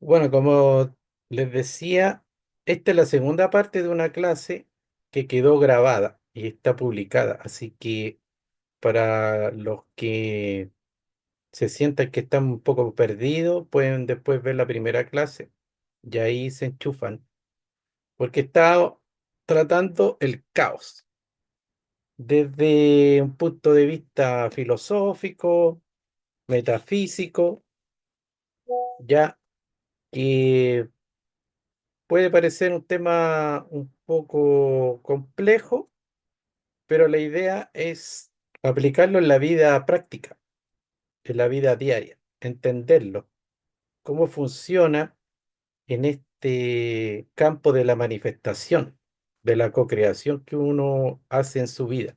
Bueno, como les decía, esta es la segunda parte de una clase que quedó grabada y está publicada. Así que para los que se sientan que están un poco perdidos, pueden después ver la primera clase y ahí se enchufan. Porque está tratando el caos desde un punto de vista filosófico, metafísico, ya que puede parecer un tema un poco complejo, pero la idea es aplicarlo en la vida práctica, en la vida diaria, entenderlo, cómo funciona en este campo de la manifestación, de la co-creación que uno hace en su vida.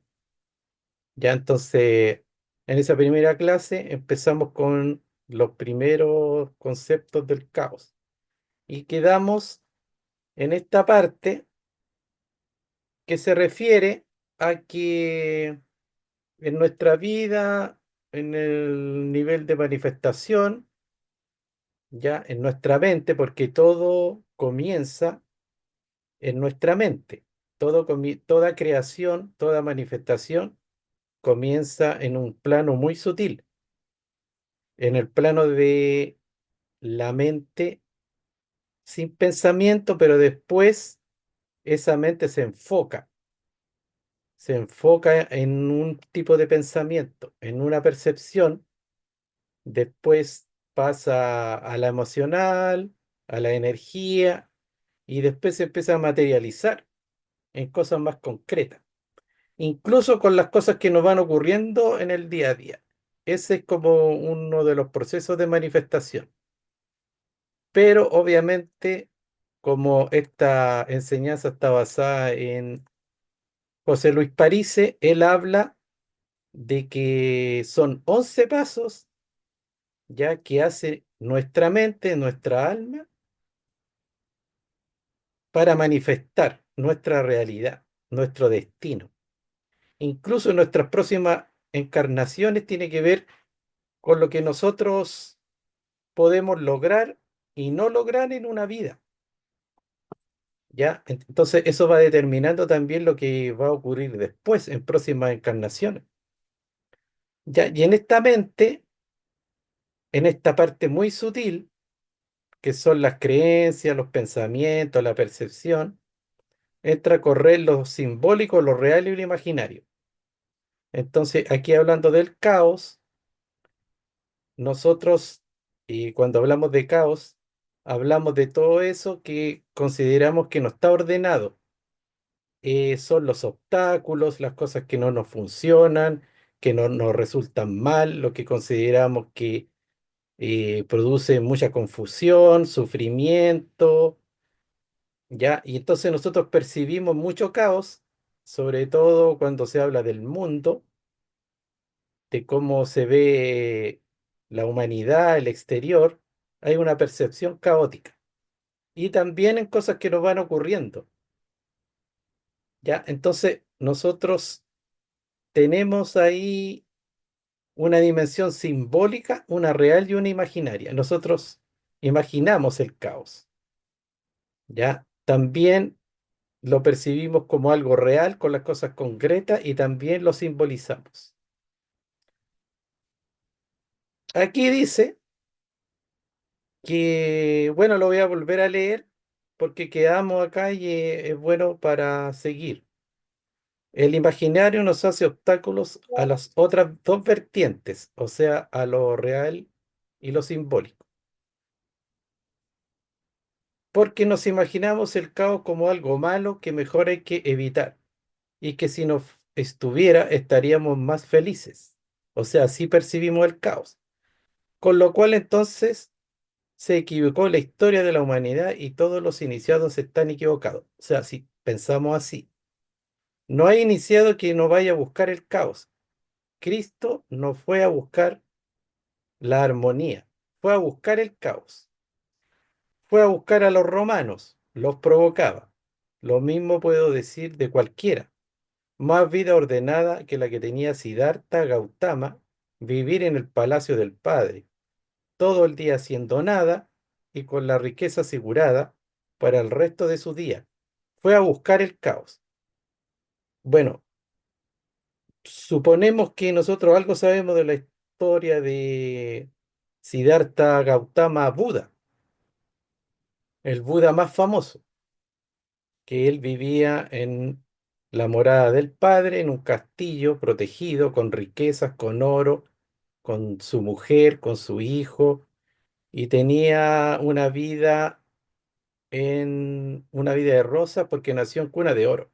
Ya entonces, en esa primera clase empezamos con los primeros conceptos del caos y quedamos en esta parte que se refiere a que en nuestra vida, en el nivel de manifestación, ya en nuestra mente, porque todo comienza en nuestra mente, toda creación, toda manifestación comienza en un plano muy sutil, en el plano de la mente sin pensamiento, pero después esa mente se enfoca en un tipo de pensamiento, en una percepción, después pasa a la emocional, a la energía, y después se empieza a materializar en cosas más concretas, incluso con las cosas que nos van ocurriendo en el día a día. Ese es como uno de los procesos de manifestación. Pero obviamente, como esta enseñanza está basada en José Luis Parise, él habla de que son 11 pasos ya que hace nuestra mente, nuestra alma, para manifestar nuestra realidad, nuestro destino. Incluso nuestras próximas encarnaciones tiene que ver con lo que nosotros podemos lograr y no lograr en una vida. ¿Ya? Entonces eso va determinando también lo que va a ocurrir después en próximas encarnaciones. ¿Ya? Y en esta mente, en esta parte muy sutil, que son las creencias, los pensamientos, la percepción, entra a correr lo simbólico, lo real y lo imaginario. Entonces, aquí hablando del caos, nosotros, y cuando hablamos de caos, hablamos de todo eso que consideramos que no está ordenado. Son los obstáculos, las cosas que no nos funcionan, que no nos resultan mal, lo que consideramos que produce mucha confusión, sufrimiento, ¿ya? Y entonces nosotros percibimos mucho caos, sobre todo cuando se habla del mundo, de cómo se ve la humanidad, el exterior, hay una percepción caótica. Y también en cosas que nos van ocurriendo, ¿ya? Entonces nosotros tenemos ahí una dimensión simbólica, una real y una imaginaria. Nosotros imaginamos el caos, ¿ya? También lo percibimos como algo real con las cosas concretas y también lo simbolizamos. Aquí dice que, bueno, lo voy a volver a leer porque quedamos acá y es bueno para seguir. El imaginario nos hace obstáculos a las otras dos vertientes, o sea, a lo real y lo simbólico, porque nos imaginamos el caos como algo malo que mejor hay que evitar y que si no estuviera estaríamos más felices. O sea, así percibimos el caos. Con lo cual entonces se equivocó la historia de la humanidad y todos los iniciados están equivocados. O sea, si pensamos así, no hay iniciado que no vaya a buscar el caos. Cristo no fue a buscar la armonía, fue a buscar el caos. Fue a buscar a los romanos, los provocaba. Lo mismo puedo decir de cualquiera. Más vida ordenada que la que tenía Siddhartha Gautama, vivir en el palacio del Padre, todo el día haciendo nada y con la riqueza asegurada para el resto de su día. Fue a buscar el caos. Bueno, suponemos que nosotros algo sabemos de la historia de Siddhartha Gautama Buda, el Buda más famoso, que él vivía en la morada del padre, en un castillo protegido con riquezas, con oro, con su mujer, con su hijo, y tenía una vida de rosa porque nació en cuna de oro.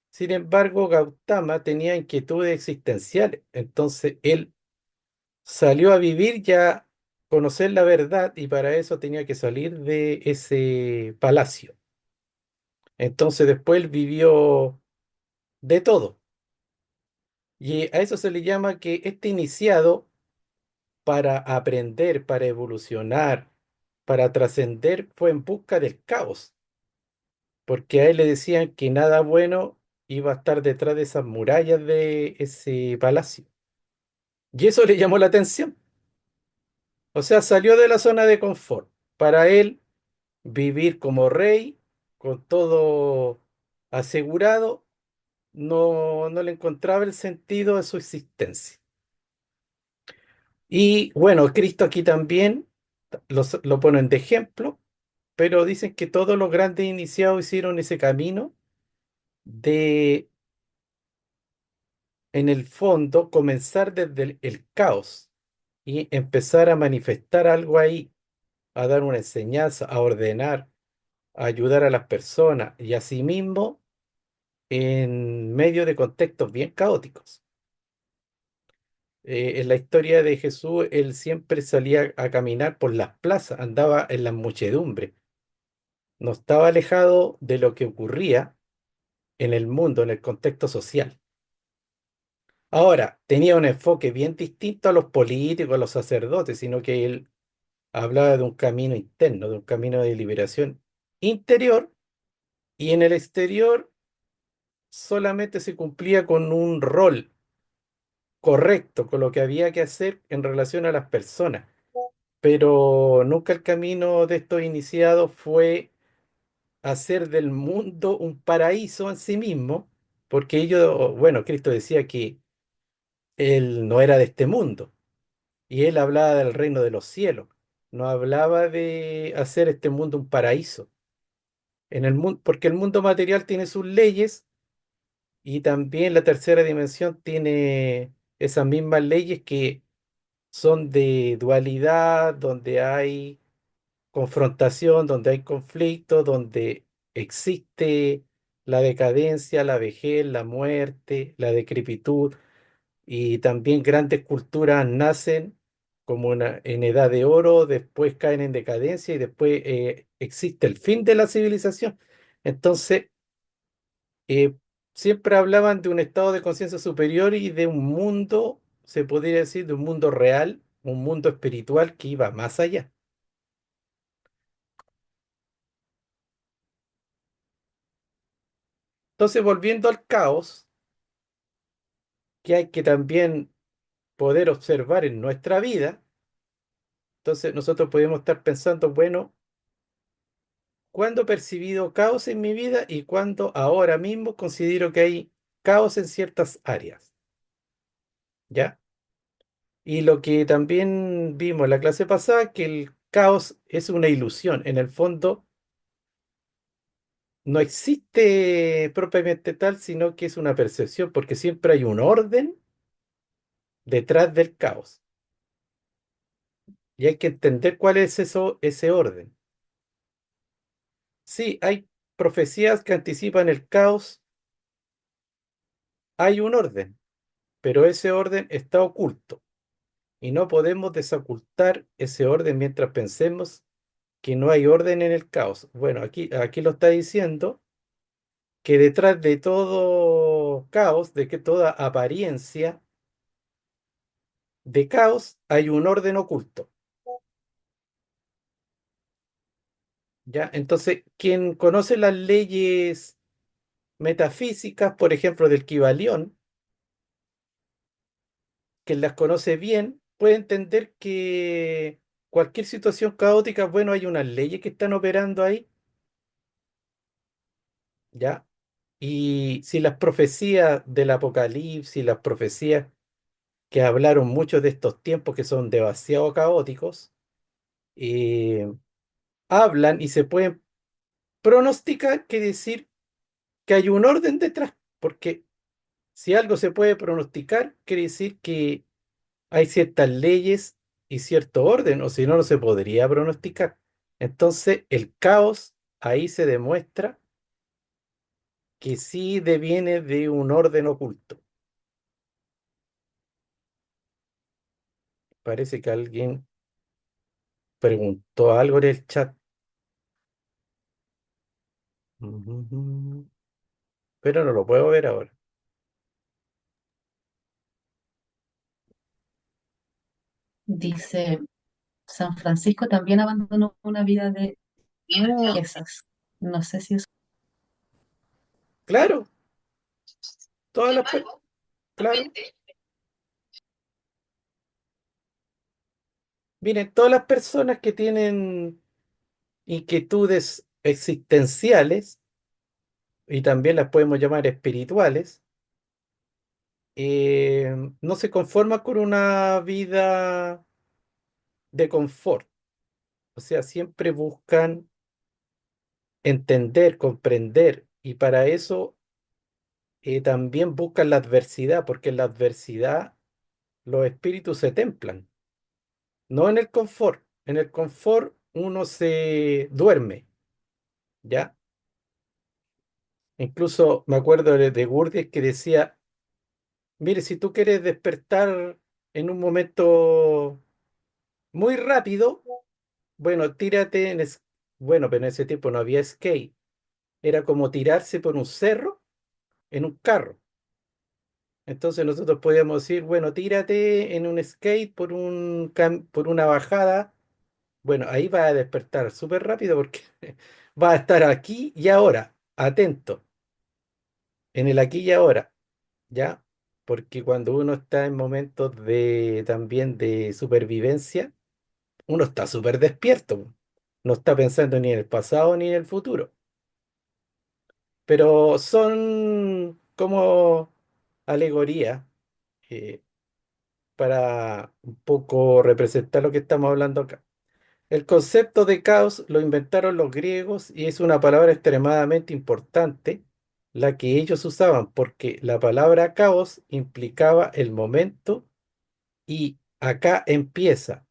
Sin embargo, Gautama tenía inquietudes existenciales, entonces él salió a vivir ya, conocer la verdad, y para eso tenía que salir de ese palacio. Entonces después él vivió de todo. Y a eso se le llama que este iniciado para aprender, para evolucionar, para trascender, fue en busca del caos, porque a él le decían que nada bueno iba a estar detrás de esas murallas de ese palacio. Y eso le llamó la atención. O sea, salió de la zona de confort. Para él, vivir como rey, con todo asegurado, no le encontraba el sentido de su existencia. Y bueno, Cristo aquí también lo ponen de ejemplo, pero dicen que todos los grandes iniciados hicieron ese camino de, en el fondo, comenzar desde el caos y empezar a manifestar algo ahí, a dar una enseñanza, a ordenar, a ayudar a las personas y asimismo en medio de contextos bien caóticos. En la historia de Jesús, él siempre salía a caminar por las plazas, andaba en las muchedumbres, no estaba alejado de lo que ocurría en el mundo, en el contexto social. Ahora, tenía un enfoque bien distinto a los políticos, a los sacerdotes, sino que él hablaba de un camino interno, de un camino de liberación interior, y en el exterior solamente se cumplía con un rol correcto, con lo que había que hacer en relación a las personas. Pero nunca el camino de estos iniciados fue hacer del mundo un paraíso en sí mismo, porque ellos, bueno, Cristo decía que él no era de este mundo, y él hablaba del reino de los cielos, no hablaba de hacer este mundo un paraíso. En el mundo, porque el mundo material tiene sus leyes y también la tercera dimensión tiene esas mismas leyes que son de dualidad, donde hay confrontación, donde hay conflicto, donde existe la decadencia, la vejez, la muerte, la decrepitud, y también grandes culturas nacen como en edad de oro, después caen en decadencia y después existe el fin de la civilización. Entonces, eh, siempre hablaban de un estado de conciencia superior y de un mundo, se podría decir, de un mundo real, un mundo espiritual que iba más allá. Entonces, volviendo al caos, que hay que también poder observar en nuestra vida, entonces nosotros podemos estar pensando, bueno, ¿cuándo he percibido caos en mi vida y cuándo ahora mismo considero que hay caos en ciertas áreas? ¿Ya? Y lo que también vimos en la clase pasada, que el caos es una ilusión. En el fondo, no existe propiamente tal, sino que es una percepción, porque siempre hay un orden detrás del caos. Y hay que entender cuál es eso, ese orden. Sí, hay profecías que anticipan el caos, hay un orden, pero ese orden está oculto y no podemos desocultar ese orden mientras pensemos que no hay orden en el caos. Bueno, aquí lo está diciendo que detrás de todo caos, de que toda apariencia de caos, hay un orden oculto. ¿Ya? Entonces, quien conoce las leyes metafísicas, por ejemplo, del Kybalión, quien las conoce bien, puede entender que cualquier situación caótica, bueno, hay unas leyes que están operando ahí, ¿ya? Y si las profecías del Apocalipsis, las profecías que hablaron mucho de estos tiempos que son demasiado caóticos, eh, hablan y se pueden pronosticar, quiere decir que hay un orden detrás, porque si algo se puede pronosticar, quiere decir que hay ciertas leyes y cierto orden, o si no, no se podría pronosticar. Entonces, el caos ahí se demuestra que sí deviene de un orden oculto. Parece que alguien preguntó algo en el chat. Ujú. Pero no lo puedo ver ahora. Dice, San Francisco también abandonó una vida de riquezas. No sé si es... Claro, todas las, claro, miren, todas las personas que tienen inquietudes existenciales, y también las podemos llamar espirituales, no se conforman con una vida de confort. O sea, siempre buscan entender, comprender, y para eso también buscan la adversidad, porque en la adversidad los espíritus se templan, no en el confort. En el confort uno se duerme, ¿ya? Incluso me acuerdo de Gurdjieff que decía, mire, si tú quieres despertar en un momento muy rápido, bueno, tírate bueno, pero en ese tiempo no había skate, era como tirarse por un cerro en un carro. Entonces nosotros podíamos decir, bueno, tírate en un skate por una bajada. Bueno, ahí va a despertar súper rápido porque va a estar aquí y ahora, atento, en el aquí y ahora, ¿ya? Porque cuando uno está en momentos de también de supervivencia, uno está súper despierto. No está pensando ni en el pasado ni en el futuro. Pero son como alegorías eh, para un poco representar lo que estamos hablando acá. El concepto de caos lo inventaron los griegos y es una palabra extremadamente importante la que ellos usaban, porque la palabra caos implicaba el momento y acá empieza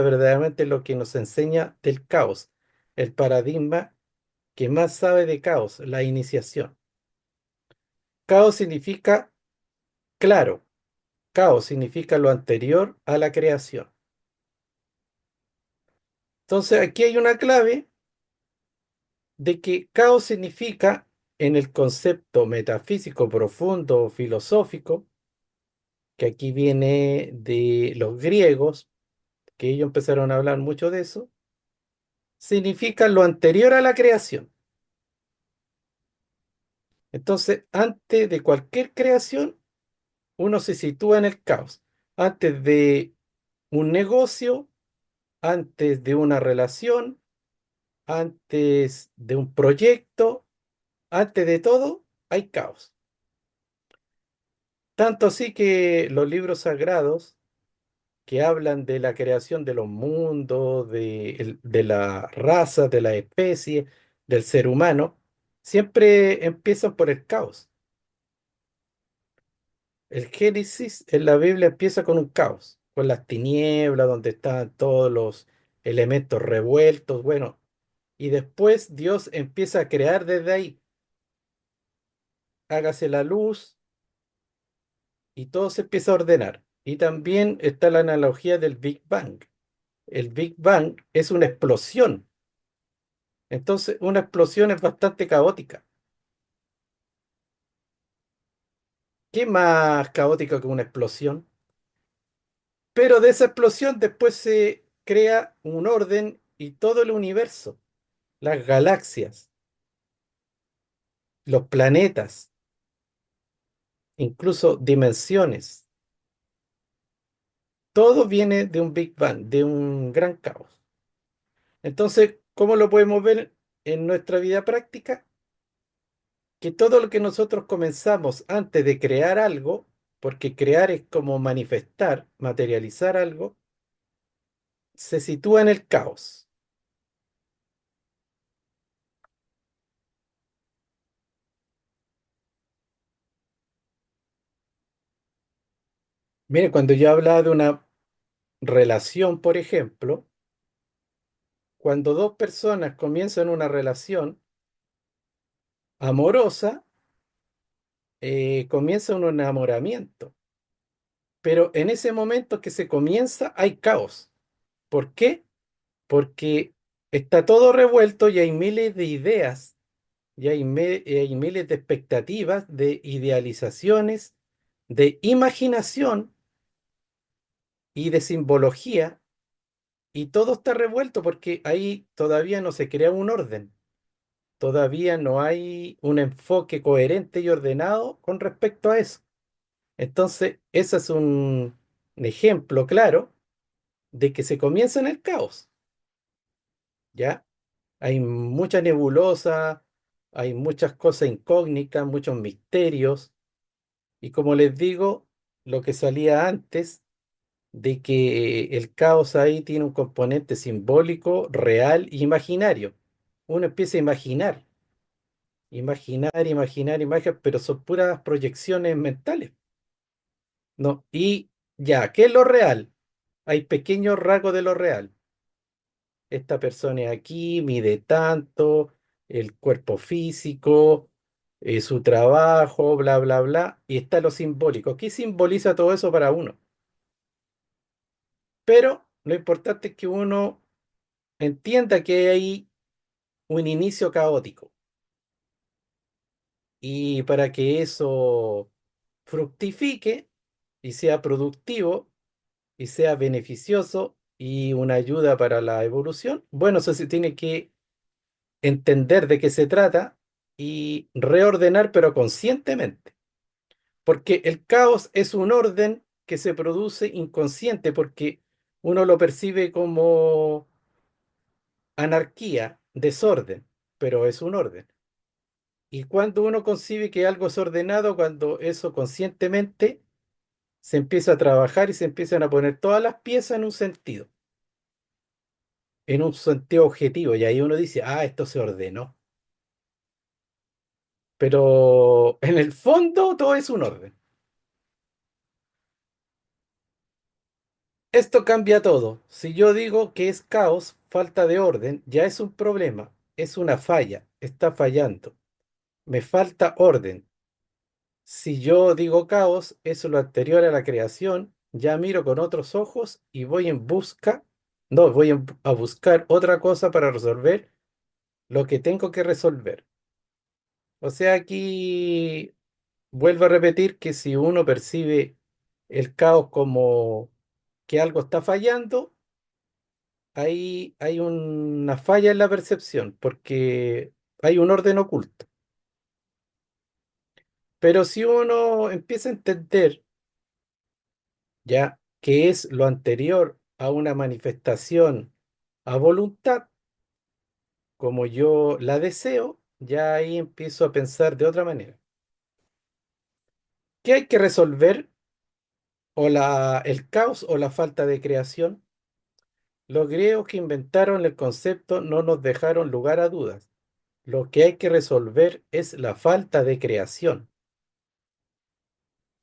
verdaderamente lo que nos enseña del caos, el paradigma que más sabe de caos, la iniciación. Caos significa claro, caos significa lo anterior a la creación. Entonces aquí hay una clave de que caos significa, en el concepto metafísico profundo, filosófico, que aquí viene de los griegos, que ellos empezaron a hablar mucho de eso, significa lo anterior a la creación. Entonces, antes de cualquier creación, uno se sitúa en el caos. Antes de un negocio, antes de una relación, antes de un proyecto, antes de todo, hay caos. Tanto así que los libros sagrados que hablan de la creación de los mundos, de la raza, de la especie, del ser humano, siempre empiezan por el caos. El Génesis en la Biblia empieza con un caos, con las tinieblas, donde están todos los elementos revueltos, bueno, y después Dios empieza a crear desde ahí, hágase la luz y todo se empieza a ordenar. Y también está la analogía del Big Bang. El Big Bang es una explosión. Entonces, una explosión es bastante caótica. ¿Qué más caótica que una explosión? Pero de esa explosión después se crea un orden y todo el universo, las galaxias, los planetas, incluso dimensiones. todo viene de un Big Bang, de un gran caos. Entonces, ¿cómo lo podemos ver en nuestra vida práctica? Que todo lo que nosotros comenzamos antes de crear algo, porque crear es como manifestar, materializar algo, se sitúa en el caos. Mire, cuando yo hablaba de una relación, por ejemplo, cuando dos personas comienzan una relación amorosa, comienza un enamoramiento. Pero en ese momento que se comienza hay caos. ¿Por qué? Porque está todo revuelto y hay miles de ideas, y hay miles de expectativas, de idealizaciones, de imaginación y de simbología, y todo está revuelto porque ahí todavía no se crea un orden, todavía no hay un enfoque coherente y ordenado con respecto a eso. Entonces, ese es un ejemplo claro de que se comienza en el caos, ¿ya? Hay mucha nebulosa, hay muchas cosas incógnitas, muchos misterios, y como les digo, lo que salía antes de que el caos ahí tiene un componente simbólico, real e imaginario. Uno empieza a imaginar, pero son puras proyecciones mentales, ¿no? Y ya, ¿qué es lo real? Hay pequeños rasgos de lo real. Esta persona es aquí, mide tanto, el cuerpo físico, su trabajo, bla, bla, bla, y está lo simbólico. ¿Qué simboliza todo eso para uno? Pero lo importante es que uno entienda que hay un inicio caótico y para que eso fructifique y sea productivo y sea beneficioso y una ayuda para la evolución, bueno, eso se tiene que entender de qué se trata y reordenar, pero conscientemente. Porque el caos es un orden que se produce inconsciente, porque uno lo percibe como anarquía, desorden, pero es un orden. Y cuando uno concibe que algo es ordenado, cuando eso conscientemente se empieza a trabajar y se empiezan a poner todas las piezas en un sentido objetivo, y ahí uno dice, ah, esto se ordenó. Pero en el fondo todo es un orden. Esto cambia todo. Si yo digo que es caos, falta de orden, ya es un problema, es una falla, está fallando. Me falta orden. Si yo digo caos, es lo anterior a la creación, ya miro con otros ojos y voy en busca, no, a buscar otra cosa para resolver lo que tengo que resolver. O sea, aquí vuelvo a repetir que si uno percibe el caos como que algo está fallando, ahí hay una falla en la percepción, porque hay un orden oculto. Pero si uno empieza a entender ya que es lo anterior a una manifestación a voluntad, como yo la deseo, ya ahí empiezo a pensar de otra manera. ¿Qué hay que resolver? El caos o la falta de creación. Los griegos que inventaron el concepto no nos dejaron lugar a dudas. Lo que hay que resolver es la falta de creación.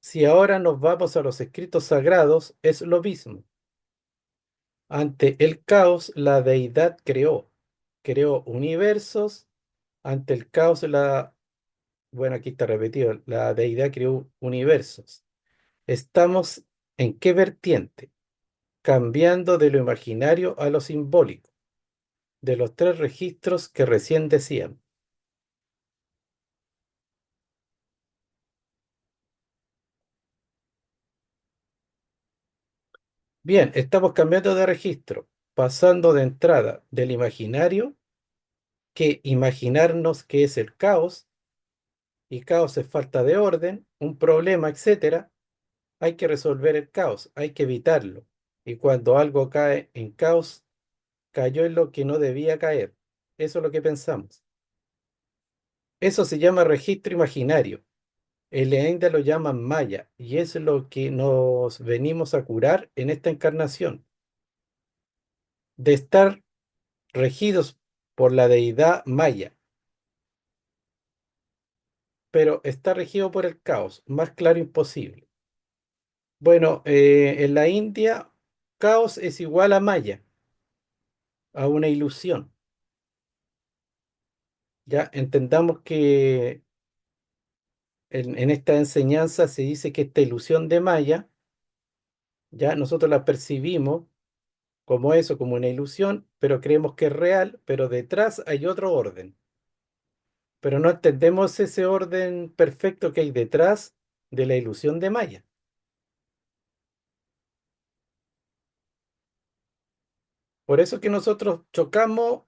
Si ahora nos vamos a los escritos sagrados, es lo mismo. Ante el caos, la deidad creó universos. Ante el caos, bueno, aquí está repetido, la deidad creó universos. Estamos en qué vertiente, cambiando de lo imaginario a lo simbólico, de los tres registros que recién decían. Bien, estamos cambiando de registro, pasando de entrada del imaginario, que imaginarnos que es el caos, y caos es falta de orden, un problema, etcétera. Hay que resolver el caos, hay que evitarlo. Y cuando algo cae en caos, cayó en lo que no debía caer. Eso es lo que pensamos. Eso se llama registro imaginario. El Enda lo llaman Maya, y eso es lo que nos venimos a curar en esta encarnación, de estar regidos por la deidad Maya, pero está regido por el caos, más claro imposible. Bueno, en la India, caos es igual a Maya, a una ilusión. Ya entendamos que en esta enseñanza se dice que esta ilusión de Maya, ya nosotros la percibimos como eso, como una ilusión, pero creemos que es real, pero detrás hay otro orden. Pero no entendemos ese orden perfecto que hay detrás de la ilusión de Maya. Por eso que nosotros chocamos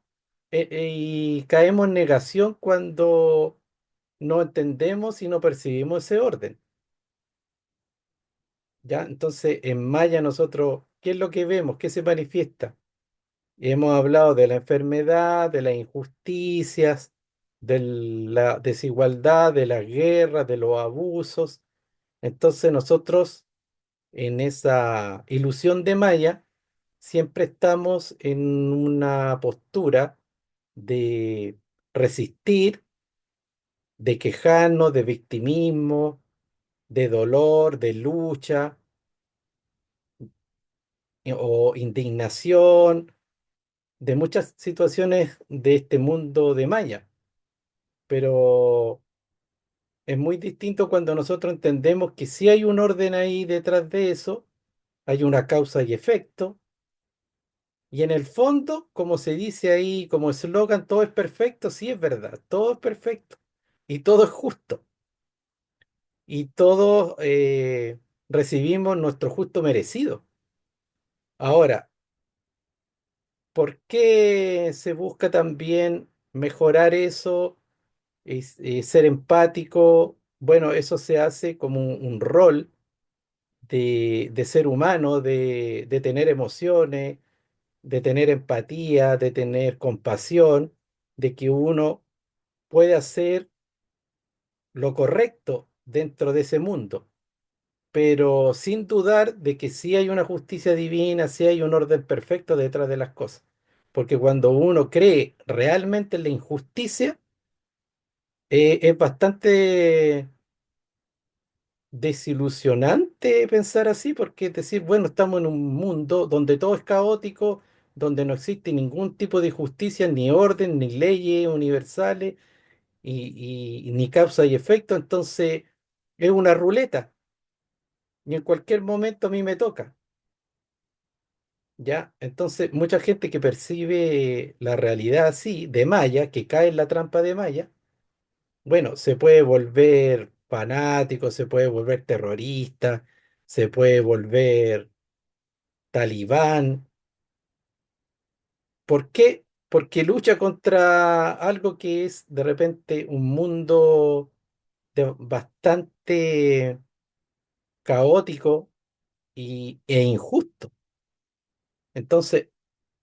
y caemos en negación cuando no entendemos y no percibimos ese orden. ¿Ya? Entonces, en Maya nosotros, ¿qué es lo que vemos? ¿Qué se manifiesta? Y hemos hablado de la enfermedad, de las injusticias, de la desigualdad, de las guerras, de los abusos. Entonces nosotros en esa ilusión de Maya siempre estamos en una postura de resistir, de quejarnos, de victimismo, de dolor, de lucha o indignación, de muchas situaciones de este mundo de Maya. Pero es muy distinto cuando nosotros entendemos que sí hay un orden ahí detrás de eso, hay una causa y efecto, y en el fondo, como se dice ahí, como eslogan, todo es perfecto, sí es verdad, todo es perfecto, y todo es justo, y todos recibimos nuestro justo merecido. Ahora, ¿por qué se busca también mejorar eso, ser empático? Bueno, eso se hace como un rol de ser humano, de tener emociones, de tener empatía, de tener compasión, de que uno puede hacer lo correcto dentro de ese mundo, pero sin dudar de que sí hay una justicia divina, sí hay un orden perfecto detrás de las cosas. Porque cuando uno cree realmente en la injusticia, es bastante desilusionante pensar así, porque es decir, bueno, estamos en un mundo donde todo es caótico, donde no existe ningún tipo de justicia, ni orden, ni leyes universales, y ni causa y efecto, entonces es una ruleta, y en cualquier momento a mí me toca, ¿ya? Entonces, mucha gente que percibe la realidad así, de Maya, que cae en la trampa de Maya, bueno, se puede volver fanático, se puede volver terrorista, se puede volver talibán. ¿Por qué? Porque lucha contra algo que es de repente un mundo bastante caótico e injusto. Entonces,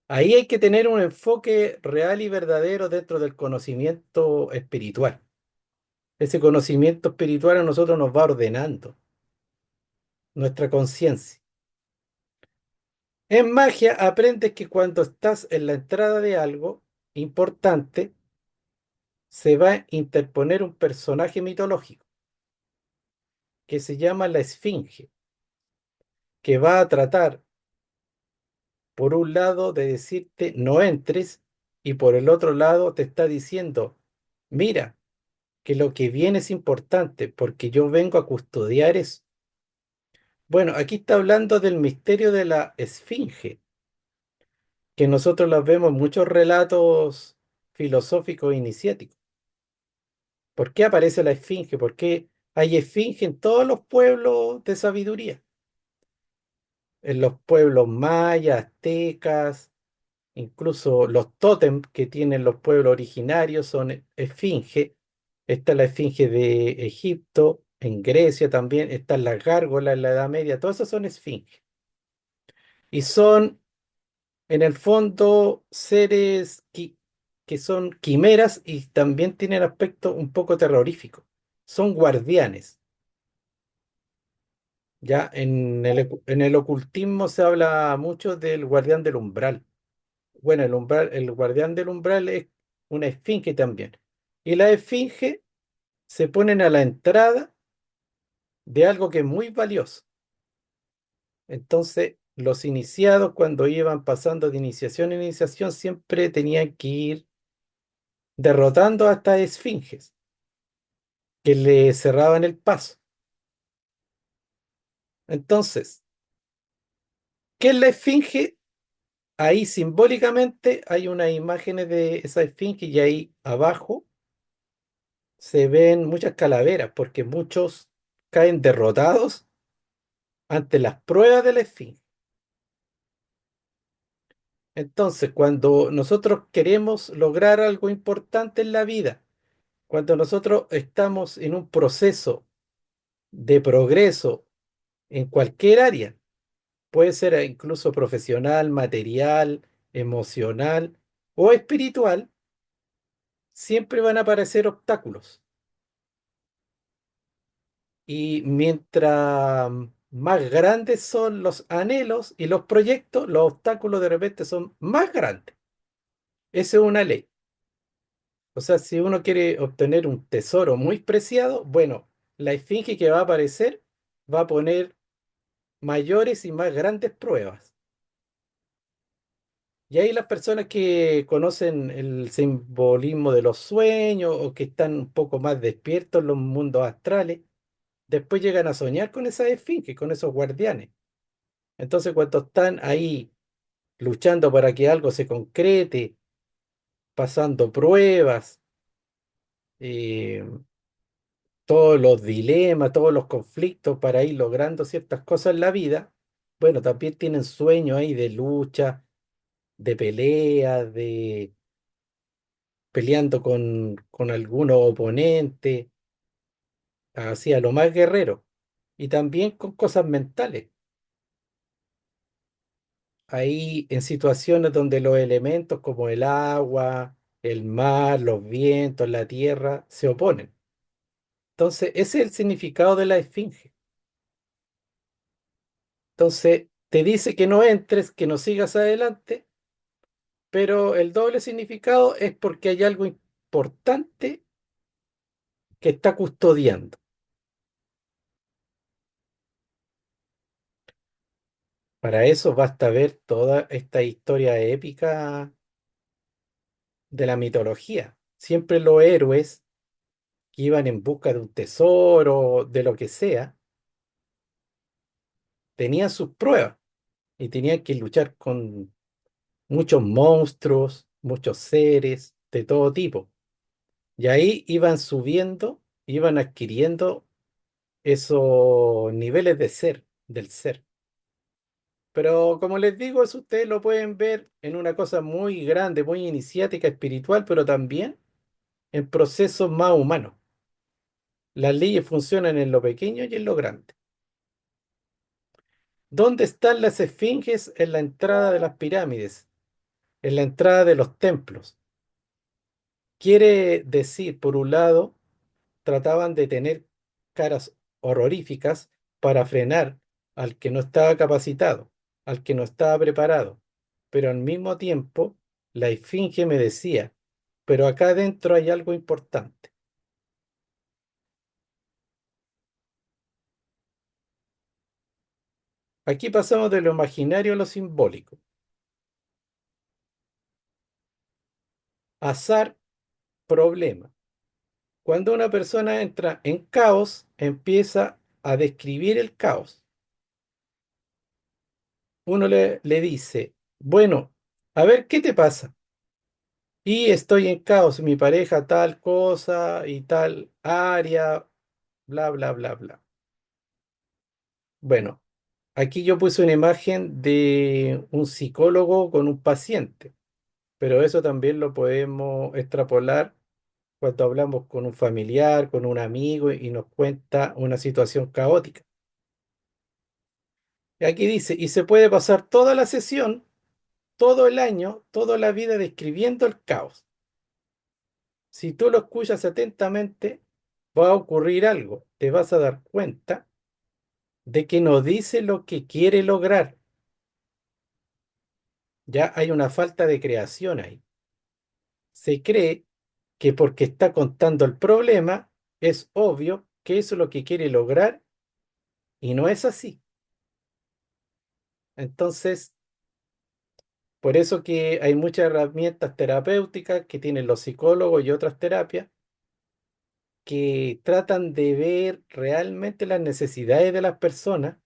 ahí hay que tener un enfoque real y verdadero dentro del conocimiento espiritual. Ese conocimiento espiritual a nosotros nos va ordenando nuestra conciencia. En magia aprendes que cuando estás en la entrada de algo importante, se va a interponer un personaje mitológico que se llama la Esfinge, que va a tratar, por un lado, de decirte no entres, y por el otro lado te está diciendo, mira, que lo que viene es importante porque yo vengo a custodiar eso. Bueno, aquí está hablando del misterio de la Esfinge, que nosotros las vemos en muchos relatos filosóficos e iniciáticos. ¿Por qué aparece la esfinge? ¿Por qué hay esfinge en todos los pueblos de sabiduría? En los pueblos mayas, aztecas, incluso los tótem que tienen los pueblos originarios son esfinge. Está la esfinge de Egipto, en Grecia también, están las gárgolas en la Edad Media, todas esas son esfinge. Y son, en el fondo, que son quimeras y también tienen aspecto un poco terrorífico. Son guardianes. Ya en el ocultismo se habla mucho del guardián del umbral. Bueno, el guardián del umbral es una esfinge también. Y las esfinges se ponen a la entrada de algo que es muy valioso. Entonces, los iniciados, cuando iban pasando de iniciación en iniciación, siempre tenían que ir derrotando a estas esfinges que le cerraban el paso. Entonces, ¿qué es la esfinge? Ahí simbólicamente hay unas imágenes de esa esfinge y ahí abajo se ven muchas calaveras porque muchos caen derrotados ante las pruebas de la esfinge. Entonces, cuando nosotros queremos lograr algo importante en la vida, cuando nosotros estamos en un proceso de progreso en cualquier área, puede ser incluso profesional, material, emocional o espiritual, siempre van a aparecer obstáculos. Y mientras más grandes son los anhelos y los proyectos, los obstáculos de repente son más grandes. Esa es una ley. O sea, si uno quiere obtener un tesoro muy preciado, bueno, la esfinge que va a aparecer va a poner mayores y más grandes pruebas. Y ahí las personas que conocen el simbolismo de los sueños o que están un poco más despiertos en los mundos astrales, después llegan a soñar con esas esfinges, con esos guardianes. Entonces, cuando están ahí luchando para que algo se concrete, pasando pruebas, eh, todos los dilemas, todos los conflictos para ir logrando ciertas cosas en la vida, bueno, también tienen sueños ahí de lucha, de pelea, de peleando con algunos oponentes, así a lo más guerrero, y también con cosas mentales. Ahí en situaciones donde los elementos como el agua, el mar, los vientos, la tierra se oponen. Entonces, ese es el significado de la esfinge. Entonces, te dice que no entres, que no sigas adelante, pero el doble significado es porque hay algo importante que está custodiando. Para eso basta ver toda esta historia épica de la mitología. Siempre los héroes que iban en busca de un tesoro, de lo que sea, tenían sus pruebas y tenían que luchar con muchos monstruos, muchos seres de todo tipo. Y ahí iban subiendo, iban adquiriendo esos niveles de ser, del ser. Pero como les digo, eso ustedes lo pueden ver en una cosa muy grande, muy iniciática, espiritual, pero también en procesos más humanos. Las leyes funcionan en lo pequeño y en lo grande. ¿Dónde están las esfinges? En la entrada de las pirámides, en la entrada de los templos. Quiere decir, por un lado, trataban de tener caras horroríficas para frenar al que no estaba capacitado, al que no estaba preparado. Pero al mismo tiempo, la esfinge me decía, pero acá adentro hay algo importante. Aquí pasamos de lo imaginario a lo simbólico. Azar, problema. Cuando una persona entra en caos, empieza a describir el caos. Uno le dice, bueno, a ver, ¿qué te pasa? Y estoy en caos, mi pareja tal cosa y tal área, bla, bla, bla, bla. Bueno, aquí yo puse una imagen de un psicólogo con un paciente, pero eso también lo podemos extrapolar cuando hablamos con un familiar, con un amigo y nos cuenta una situación caótica. Aquí dice, y se puede pasar toda la sesión, todo el año, toda la vida describiendo el caos. Si tú lo escuchas atentamente, va a ocurrir algo. Te vas a dar cuenta de que no dice lo que quiere lograr. Ya hay una falta de creación ahí. Se cree que porque está contando el problema, es obvio que eso es lo que quiere lograr y no es así. Entonces, por eso que hay muchas herramientas terapéuticas que tienen los psicólogos y otras terapias que tratan de ver realmente las necesidades de las personas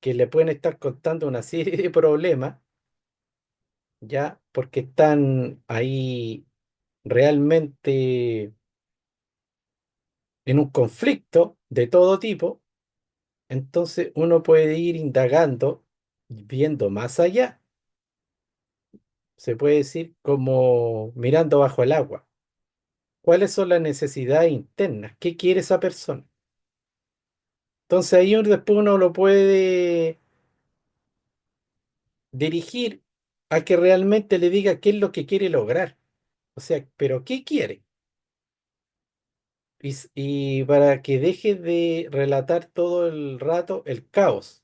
que le pueden estar contando una serie de problemas, ya, porque están ahí realmente en un conflicto de todo tipo. Entonces uno puede ir indagando, viendo más allá. Se puede decir como mirando bajo el agua. ¿Cuáles son las necesidades internas? ¿Qué quiere esa persona? Entonces ahí después uno lo puede dirigir a que realmente le diga qué es lo que quiere lograr. O sea, pero ¿qué quiere? Y para que deje de relatar todo el rato el caos,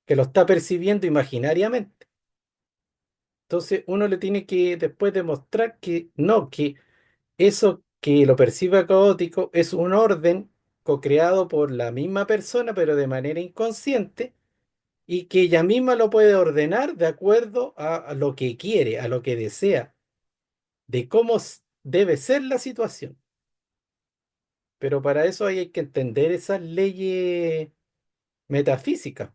que lo está percibiendo imaginariamente. Entonces uno le tiene que después demostrar que no, que eso que lo percibe caótico es un orden co-creado por la misma persona, pero de manera inconsciente, y que ella misma lo puede ordenar de acuerdo a lo que quiere, a lo que desea, de cómo debe ser la situación. Pero para eso hay que entender esas leyes metafísicas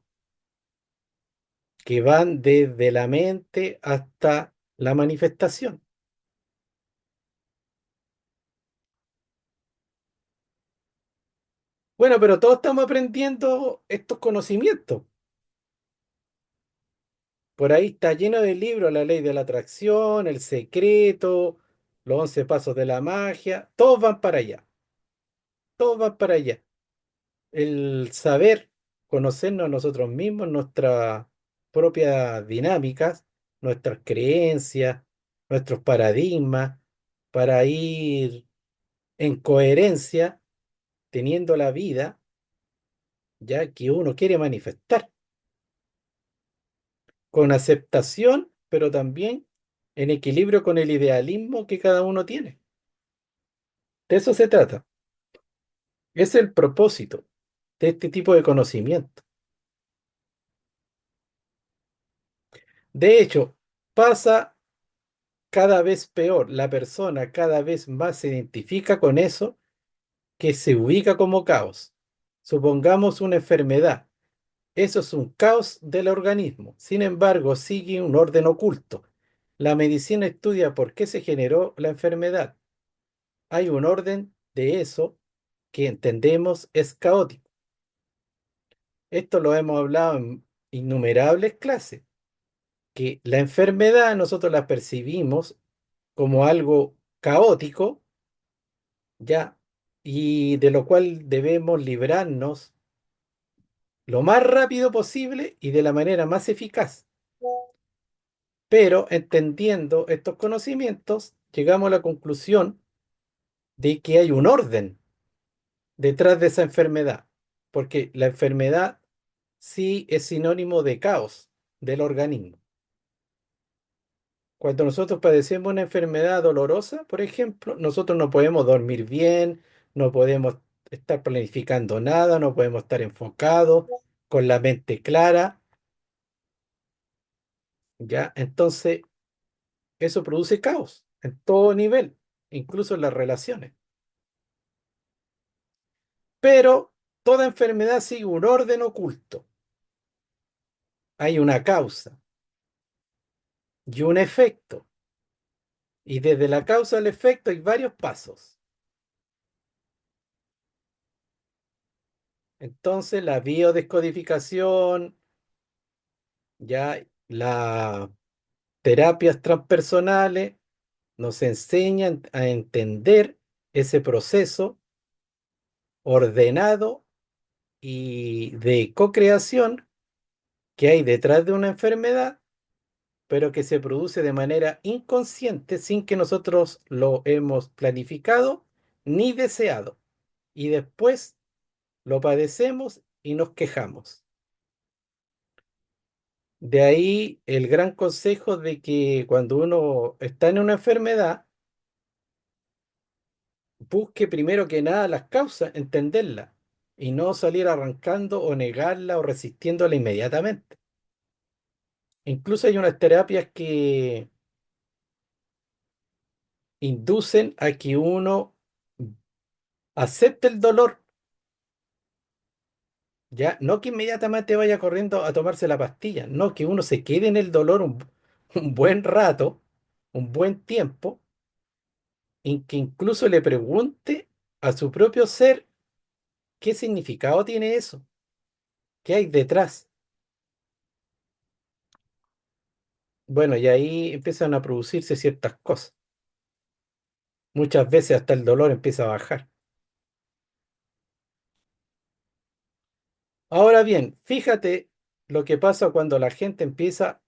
que van desde la mente hasta la manifestación. Bueno, pero todos estamos aprendiendo estos conocimientos. Por ahí está lleno de libros, La ley de la atracción, El secreto, Los 11 pasos de la magia, todos van para allá, todos van para allá. El saber conocernos a nosotros mismos, nuestras propias dinámicas, nuestras creencias, nuestros paradigmas, para ir en coherencia teniendo la vida ya que uno quiere manifestar, con aceptación, pero también en equilibrio con el idealismo que cada uno tiene. De eso se trata. Es el propósito de este tipo de conocimiento. De hecho, pasa cada vez peor. La persona cada vez más se identifica con eso que se ubica como caos. Supongamos una enfermedad. Eso es un caos del organismo. Sin embargo, sigue un orden oculto. La medicina estudia por qué se generó la enfermedad. Hay un orden de eso que entendemos es caótico. Esto lo hemos hablado en innumerables clases, que la enfermedad nosotros la percibimos como algo caótico, ya, y de lo cual debemos librarnos lo más rápido posible y de la manera más eficaz. Pero entendiendo estos conocimientos, llegamos a la conclusión de que hay un orden detrás de esa enfermedad, porque la enfermedad sí es sinónimo de caos del organismo. Cuando nosotros padecemos una enfermedad dolorosa, por ejemplo, nosotros no podemos dormir bien, no podemos estar planificando nada, no podemos estar enfocados, con la mente clara, ¿ya? Entonces, eso produce caos en todo nivel, incluso en las relaciones. Pero toda enfermedad sigue un orden oculto. Hay una causa y un efecto. Y desde la causa al efecto hay varios pasos. Entonces, la biodescodificación, ya las terapias transpersonales nos enseñan a entender ese proceso ordenado y de co-creación que hay detrás de una enfermedad, pero que se produce de manera inconsciente sin que nosotros lo hemos planificado ni deseado. Y después lo padecemos y nos quejamos. De ahí el gran consejo de que cuando uno está en una enfermedad, busque primero que nada las causas, entenderlas, y no salir arrancando o negarla o resistiéndola inmediatamente. Incluso hay unas terapias que inducen a que uno acepte el dolor, ya, no que inmediatamente vaya corriendo a tomarse la pastilla, no, que uno se quede en el dolor un buen rato, un buen tiempo, en que incluso le pregunte a su propio ser qué significado tiene eso, qué hay detrás. Bueno, y ahí empiezan a producirse ciertas cosas. Muchas veces hasta el dolor empieza a bajar. Ahora bien, fíjate lo que pasa cuando la gente empieza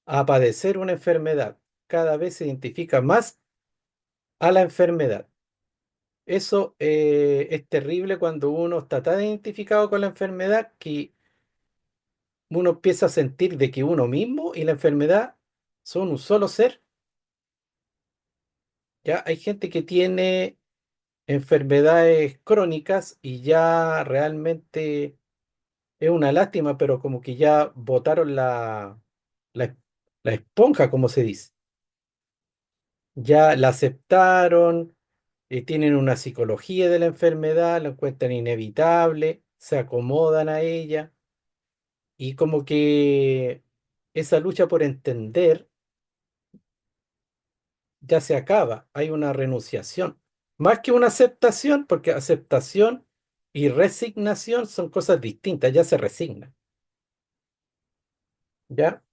a padecer una enfermedad. Cada vez se identifica más a la enfermedad. Eso es terrible cuando uno está tan identificado con la enfermedad que uno empieza a sentir de que uno mismo y la enfermedad son un solo ser. Ya hay gente que tiene enfermedades crónicas y ya realmente es una lástima, pero como que ya botaron la, la esponja, como se dice. Ya la aceptaron, tienen una psicología de la enfermedad, la encuentran inevitable, se acomodan a ella y como que esa lucha por entender ya se acaba, hay una renunciación. Más que una aceptación, porque aceptación y resignación son cosas distintas, ya se resigna, ¿ya?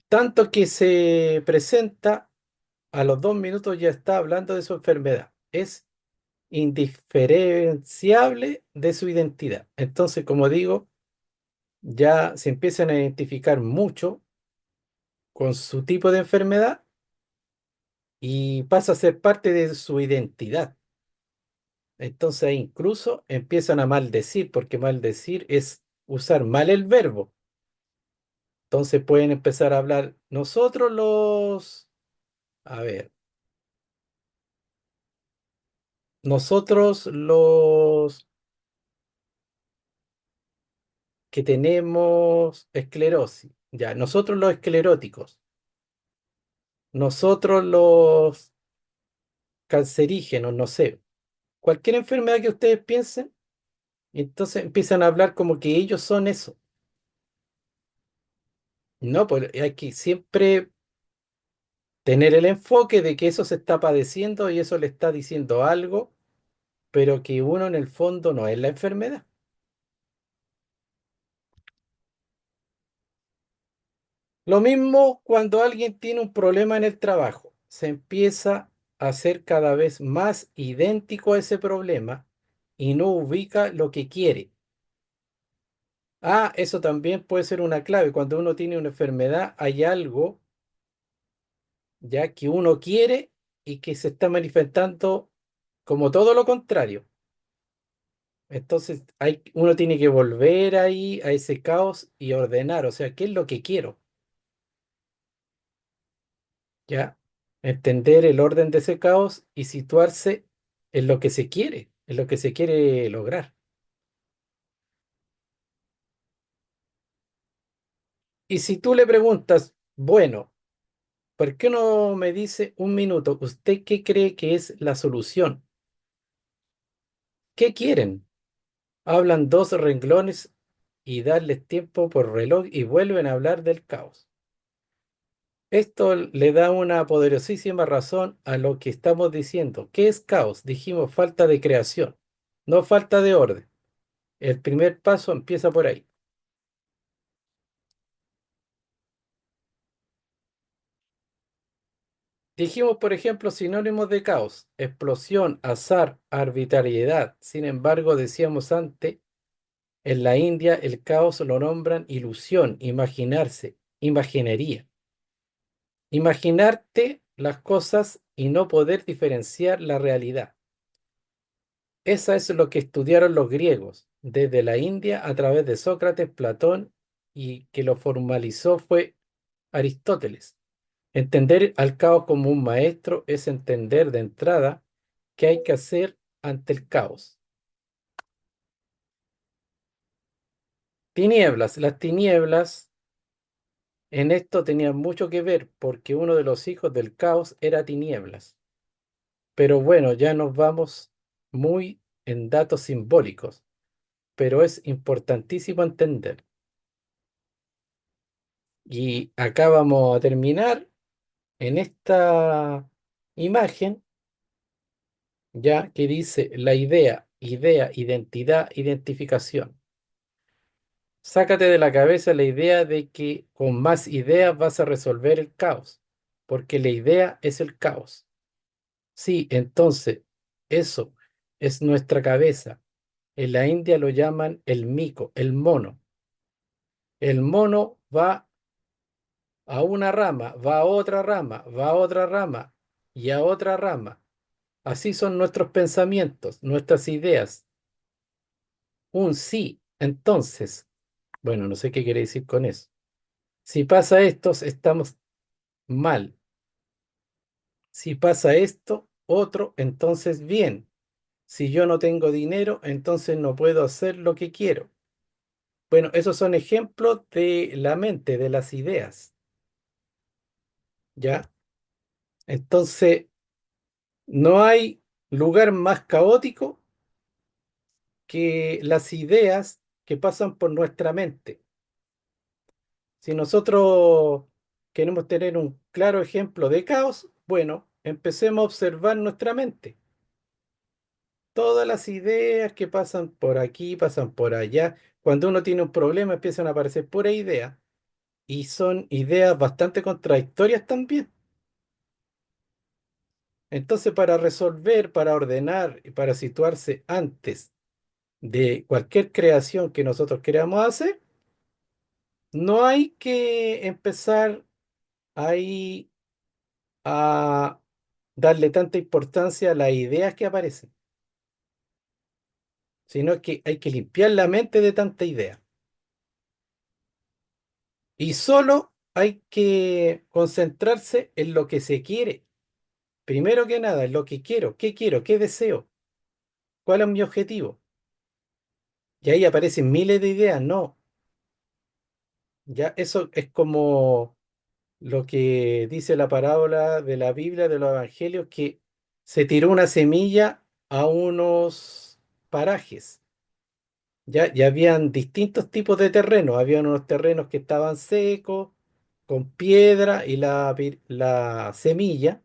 Tanto que se presenta, a los 2 minutos ya está hablando de su enfermedad. Es indiferenciable de su identidad. Entonces, como digo, ya se empiezan a identificar mucho con su tipo de enfermedad y pasa a ser parte de su identidad. Entonces, incluso empiezan a maldecir, porque maldecir es usar mal el verbo. Entonces pueden empezar a hablar a ver, nosotros los que tenemos esclerosis, ya, nosotros los escleróticos, nosotros los cancerígenos, no sé, cualquier enfermedad que ustedes piensen, entonces empiezan a hablar como que ellos son eso. No, pues hay que siempre tener el enfoque de que eso se está padeciendo y eso le está diciendo algo, pero que uno en el fondo no es la enfermedad. Lo mismo cuando alguien tiene un problema en el trabajo, se empieza a ser cada vez más idéntico a ese problema y no ubica lo que quiere. Ah, eso también puede ser una clave. Cuando uno tiene una enfermedad, hay algo ya que uno quiere y que se está manifestando como todo lo contrario. Entonces uno tiene que volver ahí a ese caos y ordenar, o sea, ¿qué es lo que quiero? ¿Ya? Entender el orden de ese caos y situarse en lo que se quiere, en lo que se quiere lograr. Y si tú le preguntas, bueno, ¿por qué no me dice 1 minuto? ¿Usted qué cree que es la solución? ¿Qué quieren? Hablan 2 renglones y darles tiempo por reloj y vuelven a hablar del caos. Esto le da una poderosísima razón a lo que estamos diciendo. ¿Qué es caos? Dijimos falta de creación, no falta de orden. El primer paso empieza por ahí. Dijimos, por ejemplo, sinónimos de caos, explosión, azar, arbitrariedad. Sin embargo, decíamos antes En la India el caos lo nombran ilusión, imaginarse, imaginería. Imaginarte las cosas y no poder diferenciar la realidad. Esa es lo que estudiaron los griegos desde la India a través de Sócrates, Platón y que lo formalizó fue Aristóteles. Entender al caos como un maestro es entender de entrada qué hay que hacer ante el caos. Tinieblas. Las tinieblas en esto tenían mucho que ver porque uno de los hijos del caos era tinieblas. Pero bueno, ya nos vamos muy en datos simbólicos, pero es importantísimo entender. Y acá vamos a terminar en esta imagen, ya que dice la idea, identidad, identificación. Sácate de la cabeza la idea de que con más ideas vas a resolver el caos, porque la idea es el caos. Sí, entonces, eso es nuestra cabeza. En la India lo llaman el mico, el mono. El mono va a una rama, va a otra rama, va a otra rama y a otra rama. Así son nuestros pensamientos, nuestras ideas. Un sí, entonces, bueno, no sé qué quiere decir con eso. Si pasa esto, estamos mal. Si pasa esto, otro, entonces bien. Si yo no tengo dinero, entonces no puedo hacer lo que quiero. Bueno, esos son ejemplos de la mente, de las ideas, ¿ya? Entonces, no hay lugar más caótico que las ideas que pasan por nuestra mente. Si nosotros queremos tener un claro ejemplo de caos, bueno, empecemos a observar nuestra mente. Todas las ideas que pasan por aquí, pasan por allá. Cuando uno tiene un problema, empiezan a aparecer pura idea. Y son ideas bastante contradictorias también. Entonces, para resolver, para ordenar y para situarse antes de cualquier creación que nosotros queramos hacer, no hay que empezar ahí a darle tanta importancia a las ideas que aparecen, sino que hay que limpiar la mente de tanta idea. Y solo hay que concentrarse en lo que se quiere. Primero que nada, en lo que quiero, qué deseo, cuál es mi objetivo. Y ahí aparecen miles de ideas. No, ya eso es como lo que dice la parábola de la Biblia, de los evangelios, que se tiró una semilla a unos parajes. Ya habían distintos tipos de terrenos. Habían unos terrenos que estaban secos, con piedra, y la semilla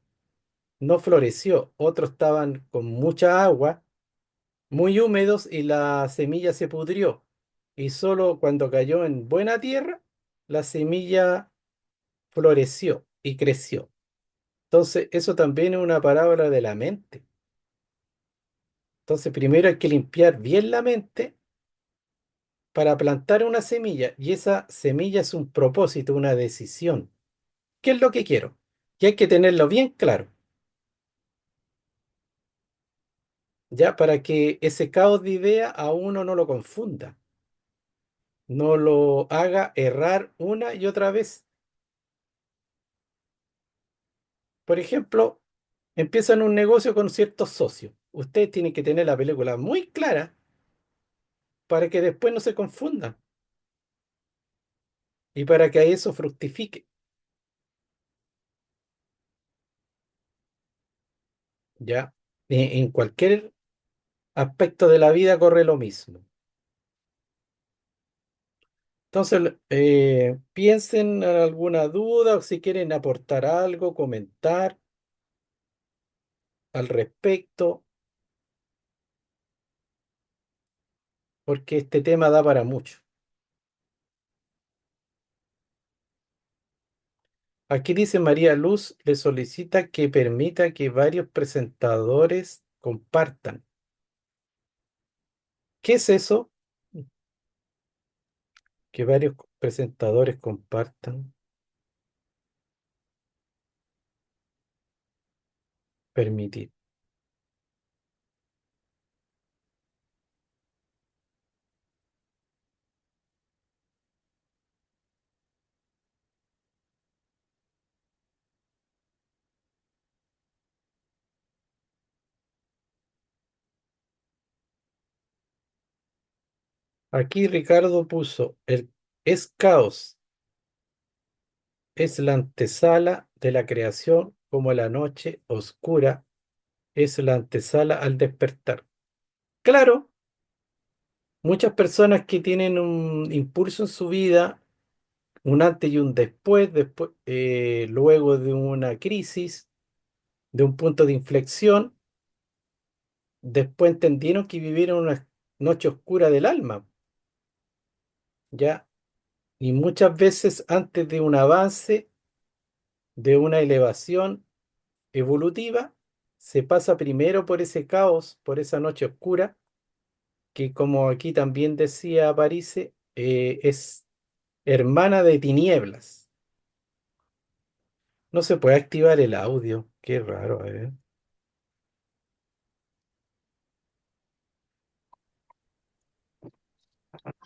no floreció. Otros estaban con mucha agua, muy húmedos, y la semilla se pudrió. Y solo cuando cayó en buena tierra, la semilla floreció y creció. Entonces, eso también es una parábola de la mente. Entonces, primero hay que limpiar bien la mente para plantar una semilla, y esa semilla es un propósito, una decisión. ¿Qué es lo que quiero? Y hay que tenerlo bien claro, ya para que ese caos de idea a uno no lo confunda, no lo haga errar una y otra vez. Por ejemplo, empiezan un negocio con ciertos socios. Ustedes tienen que tener la película muy clara para que después no se confundan y para que eso fructifique, ¿ya? En cualquier aspecto de la vida corre lo mismo. Entonces, piensen en alguna duda o si quieren aportar algo, comentar al respecto, porque este tema da para mucho. Aquí dice María Luz, le solicita que permita que varios presentadores compartan. ¿Qué es eso? Que varios presentadores compartan, permitir. Aquí Ricardo puso, es caos, es la antesala de la creación como la noche oscura es la antesala al despertar. Claro, muchas personas que tienen un impulso en su vida, un antes y un después, luego de una crisis, de un punto de inflexión, después entendieron que vivieron una noche oscura del alma, ¿ya? Y muchas veces antes de un avance, de una elevación evolutiva, se pasa primero por ese caos, por esa noche oscura, que como aquí también decía Parise, es hermana de tinieblas. No se puede activar el audio. Qué raro, a ver.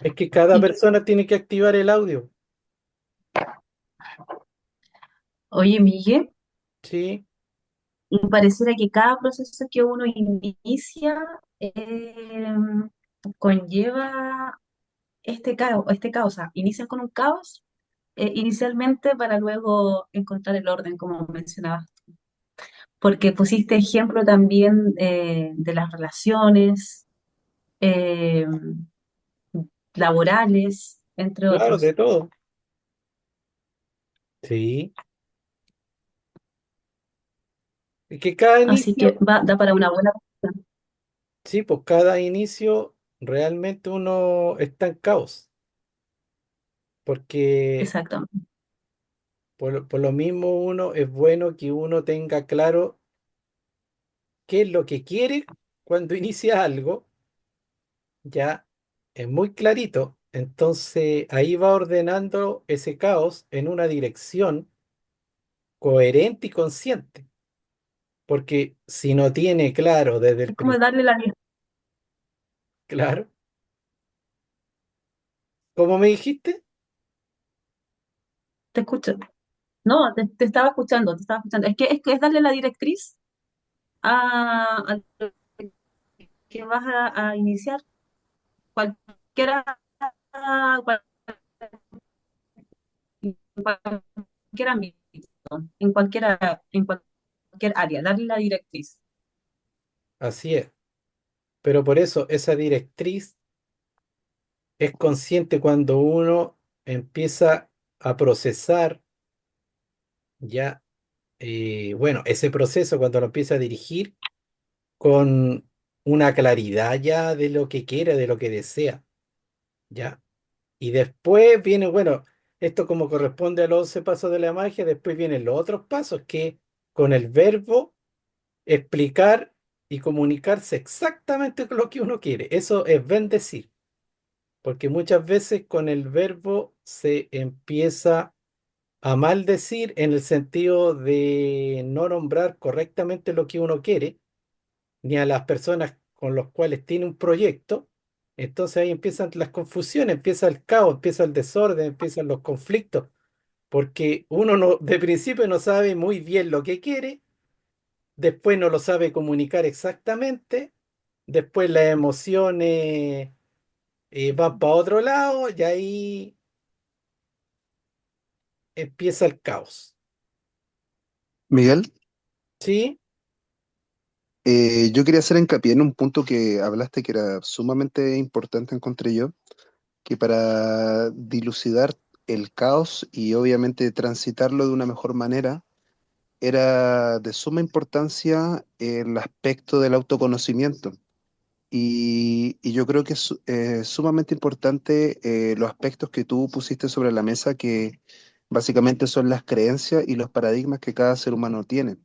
Es que cada Y, persona tiene que activar el audio. oye, Miguel, Sí, y pareciera que cada proceso que uno inicia conlleva este caos. O sea, inician con un caos inicialmente para luego encontrar el orden, como mencionabas. Porque pusiste ejemplo también de las relaciones eh, laborales, entre claro, de otros. todo. Sí. Es que cada Así que inicio, da para una buena conversación. sí, pues cada inicio realmente uno está en caos. Porque Exactamente. por lo mismo uno es bueno que uno tenga claro qué es lo que quiere cuando inicia algo, ya es muy clarito. Entonces ahí va ordenando ese caos en una dirección coherente y consciente. Porque si no tiene claro desde el Es como principio, darle la... claro, como me dijiste, Te escucho. No, te estaba escuchando, te estaba escuchando. Es que es darle la directriz a lo que vas a iniciar. Cualquiera, cual- en cualquier ámbito, en cualquier área, darle la directriz. así es. Pero por eso esa directriz es consciente cuando uno empieza a procesar ya, bueno, ese proceso cuando lo empieza a dirigir con una claridad ya de lo que quiere, de lo que desea, ¿ya? Y después viene, bueno, esto como corresponde a los 11 pasos de la magia, después vienen los otros pasos que con el verbo explicar y comunicarse exactamente con lo que uno quiere. Eso es bendecir, porque muchas veces con el verbo se empieza a maldecir en el sentido de no nombrar correctamente lo que uno quiere ni a las personas con los cuales tiene un proyecto. Entonces ahí empiezan las confusiones, empieza el caos, empieza el desorden, empiezan los conflictos, porque uno no, de principio no sabe muy bien lo que quiere, después no lo sabe comunicar exactamente, después las emociones van para otro lado y ahí empieza el caos. Miguel, ¿Sí? yo quería hacer hincapié en un punto que hablaste que era sumamente importante, encontré yo, que para dilucidar el caos y obviamente transitarlo de una mejor manera, era de suma importancia el aspecto del autoconocimiento. Y yo creo que es sumamente importante los aspectos que tú pusiste sobre la mesa, que básicamente son las creencias y los paradigmas que cada ser humano tiene.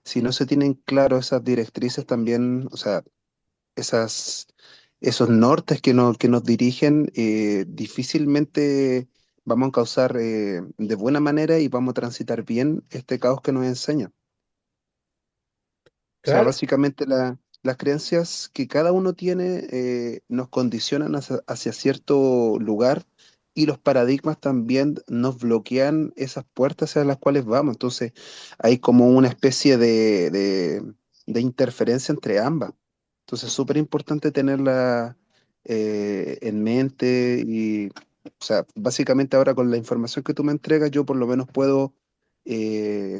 Si no se tienen claro esas directrices también, o sea, esas esos nortes que nos dirigen, difícilmente vamos a causar de buena manera y vamos a transitar bien este caos que nos enseña. O sea, Claro, básicamente las creencias que cada uno tiene nos condicionan hacia cierto lugar y los paradigmas también nos bloquean esas puertas hacia las cuales vamos. Entonces hay como una especie de interferencia entre ambas. Entonces es súper importante tenerla en mente y, o sea, básicamente ahora con la información que tú me entregas, yo por lo menos puedo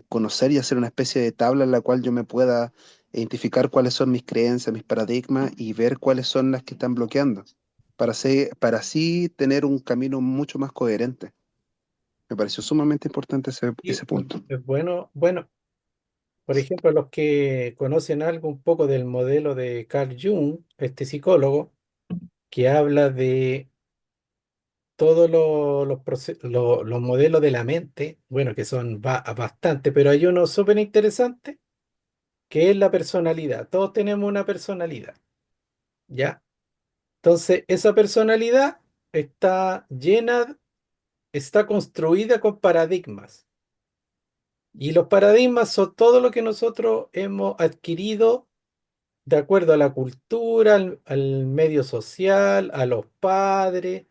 conocer y hacer una especie de tabla en la cual yo me pueda identificar cuáles son mis creencias, mis paradigmas y ver cuáles son las que están bloqueando, para así tener un camino mucho más coherente. Me pareció sumamente importante y ese punto. es bueno, bueno, por ejemplo, los que conocen algo un poco del modelo de Carl Jung, este psicólogo, que habla de todos los modelos de la mente, bueno, que son bastante, pero hay uno súper interesante, que es la personalidad. Todos tenemos una personalidad, ¿ya? Entonces, esa personalidad está llena, está construida con paradigmas. Y los paradigmas son todo lo que nosotros hemos adquirido de acuerdo a la cultura, al medio social, a los padres,